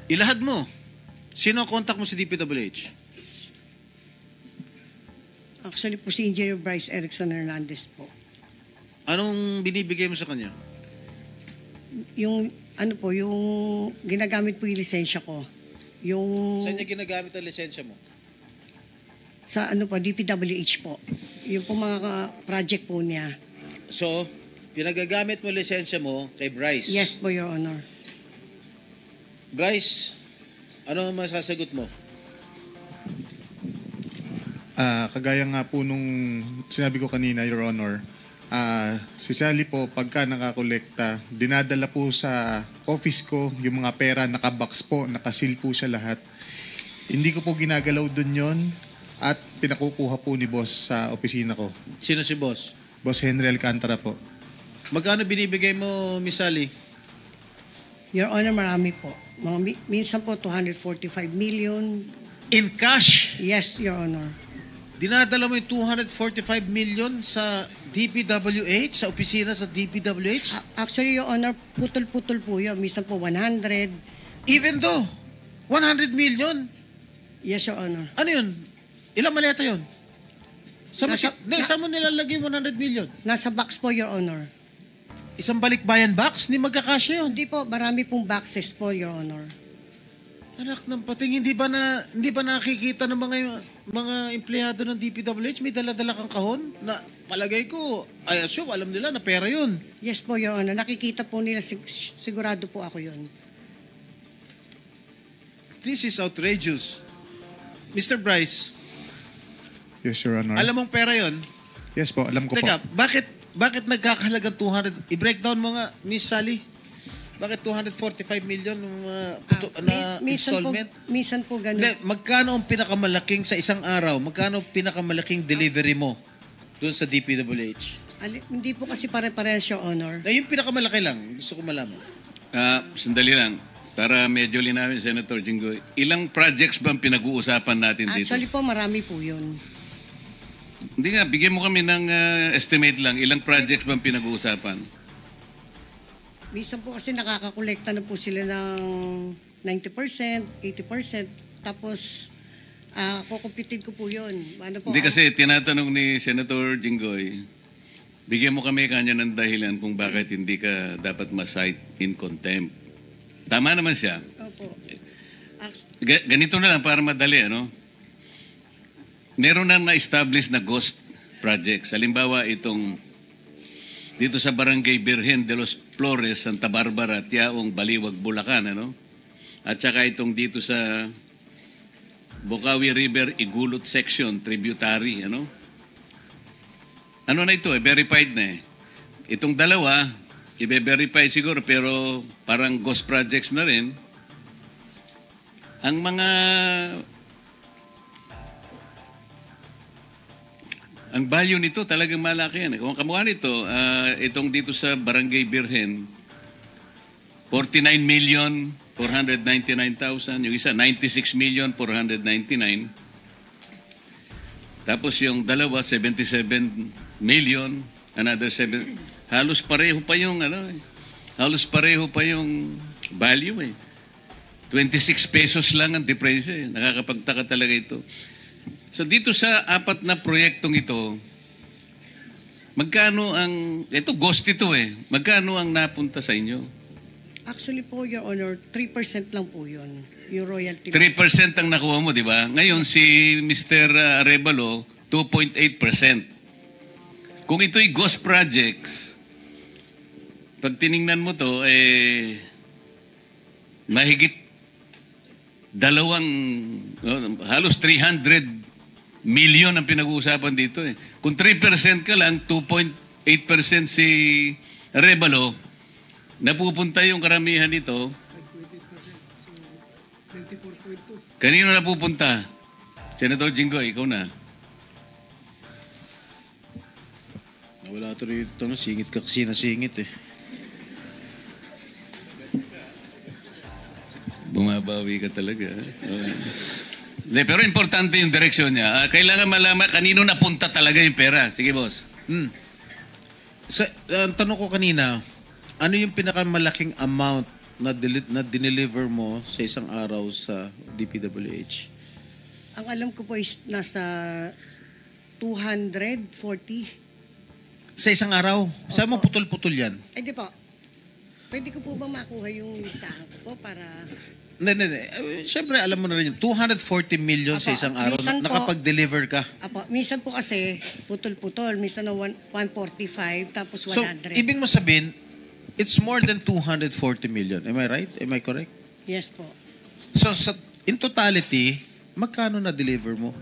Ilahad mo. Sino ang contact mo sa DPWH? Actually po si Engineer Bryce Erickson Hernandez po. Anong binibigay mo sa kanya? Yung ano po, yung ginagamit po yung lisensya ko. Yung Saan niya ginagamit ang lisensya mo? sa ano po, DPWH po. Yung po mga project po niya. So, pinagagamit mo lisensya mo kay Bryce. Yes po, Your Honor. Bryce, ano ang masasagot mo? Kagaya nga po nung sinabi ko kanina, Your Honor, si Sally po, pagka nakakolekta, dinadala po sa office ko yung mga pera, nakabox po, nakasil po siya lahat. Hindi ko po ginagalaw dun yon at pinakukuha po ni boss sa opisina ko. Sino si boss? Boss Henry Alcantara po. Magkano binibigay mo, Miss Sally? Your Honor, marami po. Minsan po 245 million. In cash? Yes, Your Honor. Dinadala mo yung 245 million sa DPWH, sa opisina sa DPWH? Actually, Your Honor, putol-putol po yun. Minsan po 100. Even though, 100 million? Yes, Your Honor. Ano yun? Ilang maleta yun? Saan mo nilalagay 100 million? Nasa box po, Your Honor. Isang balikbayan box? Hindi magkakasya yun. Hindi po, marami pong boxes po, Your Honor. Anak ng pating, hindi ba nakikita ng mga empleyado ng DPWH may dala-dala kang kahon na palagay ko, I assume alam nila na pera yun. Yes po, Your Honor. Nakikita po nila, sigurado po ako yun. This is outrageous. Mr. Bryce, Yes, Your Honor. alam mong pera yun? Yes po, alam ko Teka, po. bakit nagkakahalagang 200? I-breakdown mo nga, Miss Sally. Bakit 245 million na installment? Minsan po ganun. Hindi, magkano ang pinakamalaking sa isang araw? Magkano ang pinakamalaking delivery mo doon sa DPWH? Hindi po kasi pare-parehas, Your Honor. Na yung pinakamalaki lang, gusto ko malaman. Sandali lang. Para medyo linawin, Senator Jinggoy. Ilang projects bang pinag-uusapan natin dito? Actually po, marami po yun. Hindi nga, bigyan mo kami ng estimate lang. Ilang projects bang pinag-uusapan? Minsan po kasi nakakakolekta na po sila ng 90%, 80%. Tapos, kukumpitin ko po yun. Ano po, Hindi kasi tinatanong ni Senator Jinggoy, bigyan mo kami kanya ng dahilan kung bakit hindi ka dapat ma-cite in contempt. Tama naman siya. Opo. Ganito na lang para madali, ano? Meron na na-establish na ghost projects. Halimbawa, itong dito sa Barangay Birhen de los Flores, Santa Barbara, Tiaong, Baliwag, Bulacan, ano? At saka itong dito sa Bocaue River, Igulot Section, tributary, ano? Ano na ito, verified na eh. Itong dalawa, i-verify siguro, pero parang ghost projects na rin. Ang value nito talagang malaki yan. Kung kamukha nito, itong dito sa Barangay Birhen, 49,499,000. Yung isa, 96,499,000. Tapos yung dalawa, 77 million. Another 7. Halos pareho pa yung value eh. 26 pesos lang ang difference eh. Nakakapagtaka talaga ito. So dito sa apat na proyektong ito, ito ghost ito eh. Magkano ang napunta sa inyo? Actually po, Your Honor, 3% lang po yun. Yung royalty. 3% ang nakuha mo, di ba? Ngayon si Mr. Arevalo, 2.8%. Kung ito'y ghost projects, pag tiningnan mo to, mahigit halos 300 million ang pinag-uusapan dito eh. Kung 3% ka lang, 2.8% si Arevalo, napupunta yung karamihan nito. Kanino napupunta? Senator Jinggoy, ikaw na. Wala ito rito, singit ka kasi nasingit eh. Bumabawi ka talaga. Pero importante yung direksyon niya. Kailangan malaman kanino napunta talaga yung pera. Sige, boss. Ang tanong ko kanina, ano yung pinakamalaking amount na dineliver mo sa isang araw sa DPWH? Ang alam ko po is nasa 240. Sa isang araw? Saan mo putol-putol yan? Ay, di po. Pwede ko po ba makuha yung listahan ko po para... Hindi. Siyempre, alam mo na rin yun. 240 million sa Apo, isang araw. minsan po- Nakapag-deliver ka. Apo, minsan po kasi putol-putol. Minsan na 145 tapos 100. So, ibig mo sabihin, it's more than 240 million. Am I right? Am I correct? Yes po. So, in totality, magkano na-deliver mo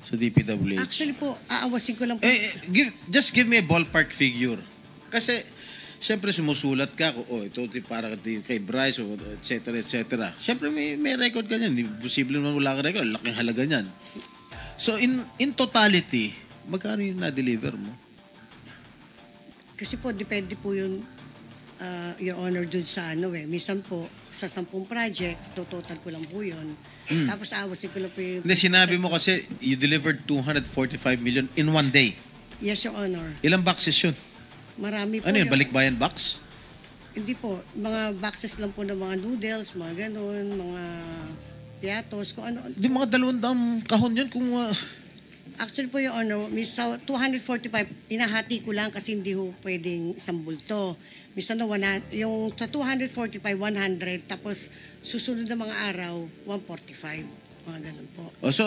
sa DPWH? Actually po, aawasin ko lang po. Just give me a ballpark figure. Kasi, siyempre sumusulat ka, ito para kay Bryce, et cetera. Siyempre may record ka niyan. Posible naman wala ka record. Laking halaga niyan. So, in totality, magkano yung na-deliver mo? Kasi po, depende po yun, Your Honor, dun sa Minsan po, sa 10 project, total ko lang po yun. Tapos aawasin ko lang po yung... Hindi, sinabi mo kasi you delivered 245 million in one day. Yes, Your Honor. Ilang boxes yun? Marami po Ano yun, yun. balikbayan box? Hindi po. Mga boxes lang po ng mga noodles, mga ganun, mga piatos, kung ano. Di mga 200 kahon yun kung... Actually po, Your Honor, sa 245, inahati ko lang kasi hindi ho pwedeng isang bulto. Minsan na yung sa 245, 100, tapos susunod na mga araw, 145. Mga ganun po. So,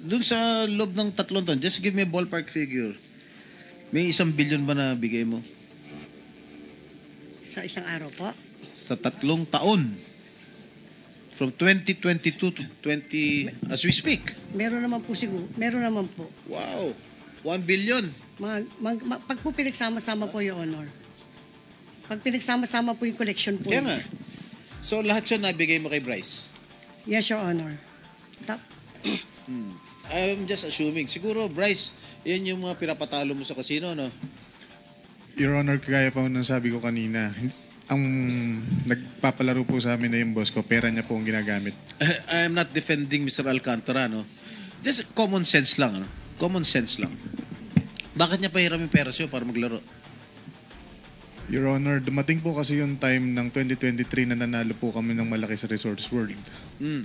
dun sa loob ng 3 taon, just give me a ballpark figure. May 1 billion ba na bigay mo? Sa isang araw po. Sa 3 taon. From 2022 to 20... As we speak. Meron naman po siguro. Meron naman po. Wow. 1 billion. Pag po pinagsama-sama po, Your Honor. Pag pinagsama-sama po yung collection po. Kaya nga. So, lahat yun nabigay mo kay Bryce? Yes, Your Honor. I'm just assuming. Siguro, Bryce, yan yung mga pinapatalo mo sa casino, no? Your Honor, kagaya pa ng sabi ko kanina, ang nagpapalaro po sa amin na yung boss ko, pera niya po ang ginagamit. I am not defending Mr. Alcantara, no? Just common sense lang, ano? Common sense lang. Bakit niya pahiram yung pera sa'yo para maglaro? Your Honor, dumating po kasi yung time ng 2023 na nanalo po kami ng malaki sa Resorts World.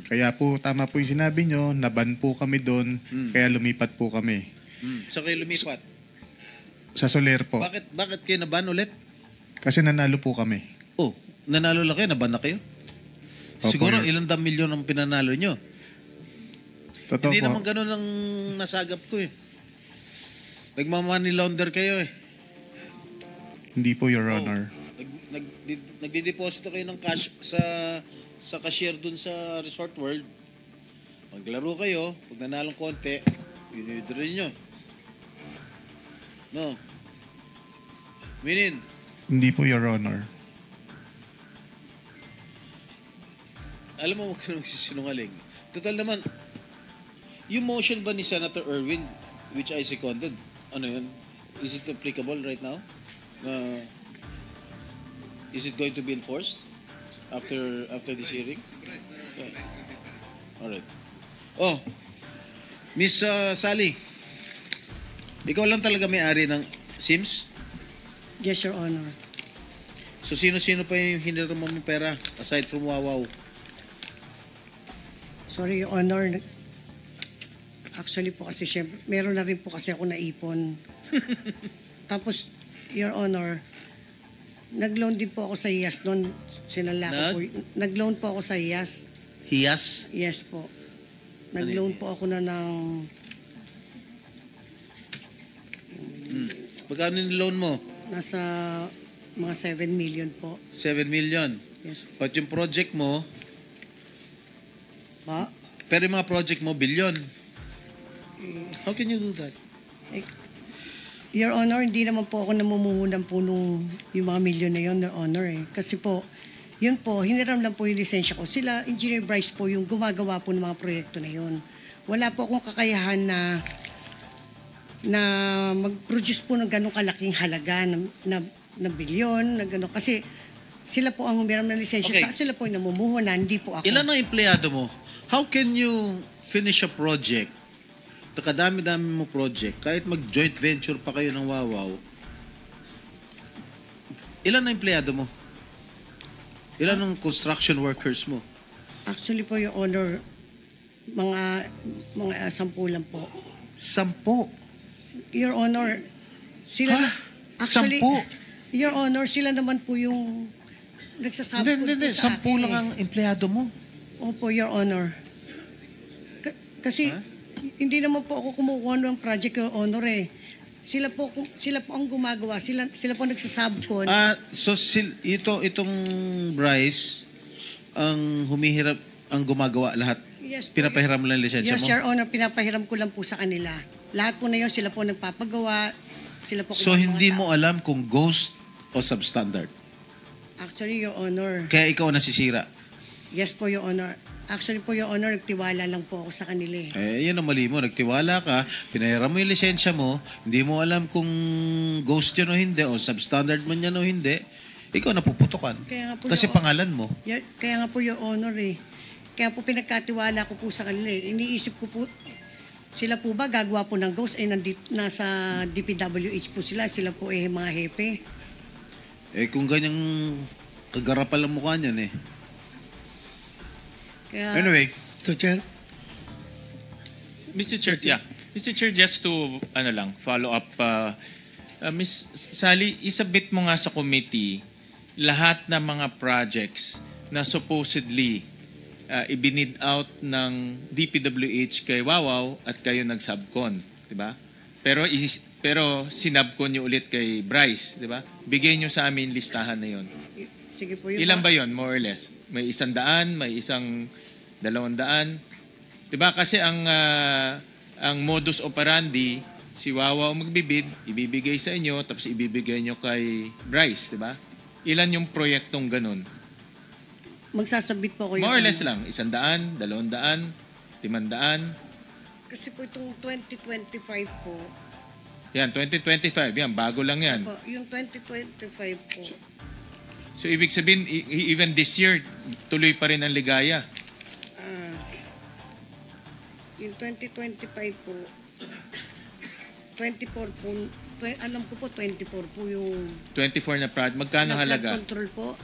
Kaya po, tama po yung sinabi nyo, naban po kami doon, kaya lumipat po kami. So kayo lumipat? Sa Soler po. Bakit kayo naban ulit? Kasi nanalo po kami. Oh, nanalo lang kayo, naban na kayo? Opo, Siguro Your- ilang milyon ang pinanalo nyo. Totoo Hindi po. naman ganun ang nasagap ko eh. Nagmamoney launder kayo eh. Hindi po, Your Honor. Nagdideposito kayo ng cash sa cashier dun sa Resort World. Maglaro kayo, pag nanalong konti, withdraw nyo. No. Minin, Hindi po, Your Honor. alam mo, huwag ka nang magsisinungaling. Total naman, yung motion ba ni Senator Erwin, which I seconded, ano yun? Is it applicable right now? Is it going to be enforced after this hearing? Yeah. Alright. Oh, Miss Sally, ikaw lang talaga may-ari ng Sims? Yes, Your Honor. So sino-sino pa yung hiniram mo ng pera aside from Wawaw? Sorry, Your Honor. Actually po kasi syempre, meron na rin po kasi ako naipon. Tapos, Your Honor, nag-loan din po ako sa IAS noon. Sinala ko po. Nag-loan po ako sa IAS. Hiyas? Yes po. Nag-loan po ako na ng... Magkano yung loan mo? Nasa mga 7 million po. 7 million. Yes. But yung project mo, Pa? pero yung mga project mo, billion. How can you do that? Your Honor, hindi naman po ako namumuhunan po nung yung mga milyon na yun, Your Honor eh. Kasi po, yun po, hiniram lang po yung lisensya ko. Sila, Engineer Bryce po, yung gumagawa po ng mga proyekto na yun. Wala po akong kakayahan na mag-produce po ng ganong kalaking halaga na bilyon, na gano'n. Kasi sila po ang humiram ng lisensya. Okay. Sila po yung namumuhunan, hindi po ako. Ilan ang empleyado mo? How can you finish a project? Kadami-dami mo project. Kahit mag-joint venture pa kayo ng Wawaw. Ilan ang empleyado mo? Ilan ang construction workers mo? Actually po, Your Honor, mga 10 lang po. 10. Your Honor, sila Ha? na, actually, 10? Your Honor, sila naman po yung nagsasabi Hindi. 10 lang ang empleyado mo. Opo, Your Honor. Kasi hindi naman po ako kumukuha ng project, Your Honor eh. Sila po ang gumagawa. Sila po nagsasubcon. So itong Bryce ang humihirap, ang gumagawa lahat. Yes po, Pinapahiram lang lisensya yes, mo. Your Honor, pinapahiram ko lang po sa kanila. Lahat po na yun, sila po nagpapagawa. Sila po So kumukuha hindi ng mo tao. alam kung ghost o substandard. Actually, Your Honor. Kaya ikaw nasisira. Yes po, Your Honor. Actually po, Your Honor, nagtiwala lang po ako sa kanila eh. Yan ang mali mo. Nagtiwala ka, pinahiram mo yung lisensya mo, hindi mo alam kung ghost yun o hindi, o substandard man yan o hindi, ikaw napuputukan. Kaya nga po, Kasi Your- pangalan mo. Kaya nga po, Your Honor eh. Kaya po pinagkatiwala ko po sa kanila eh. Iniisip ko po, sila po ba gagawa po ng ghost? Nasa DPWH po sila. Sila po eh mga hepe. Kung ganyang kagarapal ang mukha niyan eh. Kaya, Anyway, Mr. Chair, Mr. Chair, yeah. Mr. Chair, just to follow up, Ms. Sally, isubmit mo nga sa committee lahat ng mga projects na supposedly ibinid out ng DPWH kay Wawaw at kayo nag-subcon, di ba? Pero sinubcon niyo ulit kay Bryce, di ba? Bigay niyo sa amin listahan na 'yon. sige po. Yung Ilan ba 'yon, more or less? May 100, may 200. Diba? Kasi ang modus operandi, si Wawa ang magbibid, ibibigay sa inyo, tapos ibibigay nyo kay Bryce, diba? Ilan yung proyektong ganun? Magsasabit po ko More or less lang, 100, 200, 500. Kasi po itong 2025 po, Yan, 2025, yan, bago lang yan. po yung 2025 po, So, ibig sabihin, even this year, tuloy pa rin ang ligaya. yung 2025 po, 24 po, alam ko po 24 po yung 24 na project. Magkano flood halaga? control po.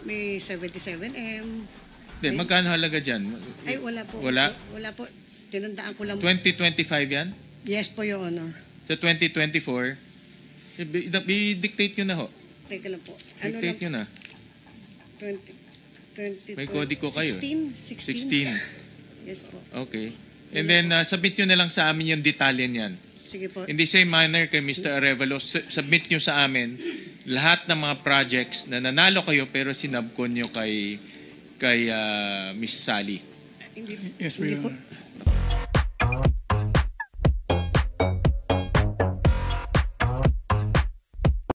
May 77M. Hindi, magkano halaga dyan? Ay, wala po. Wala? Wala po. Tinandaan ko lang. 2025 yan? Yes po, Your Honor. Sa 2024, i-dictate nyo na ho. Teka lang po. Dictate nyo na. 20, May kodi ko kayo. 16. 16. Yes po. Okay. And then, submit nyo na lang sa amin yung detalye niyan. Sige po. In the same manner kay Mr. Arevalo, submit nyo sa amin lahat ng mga projects na nanalo kayo pero sinubcon nyo kay Miss Sally. Hindi, yes, hindi Your po. Honor.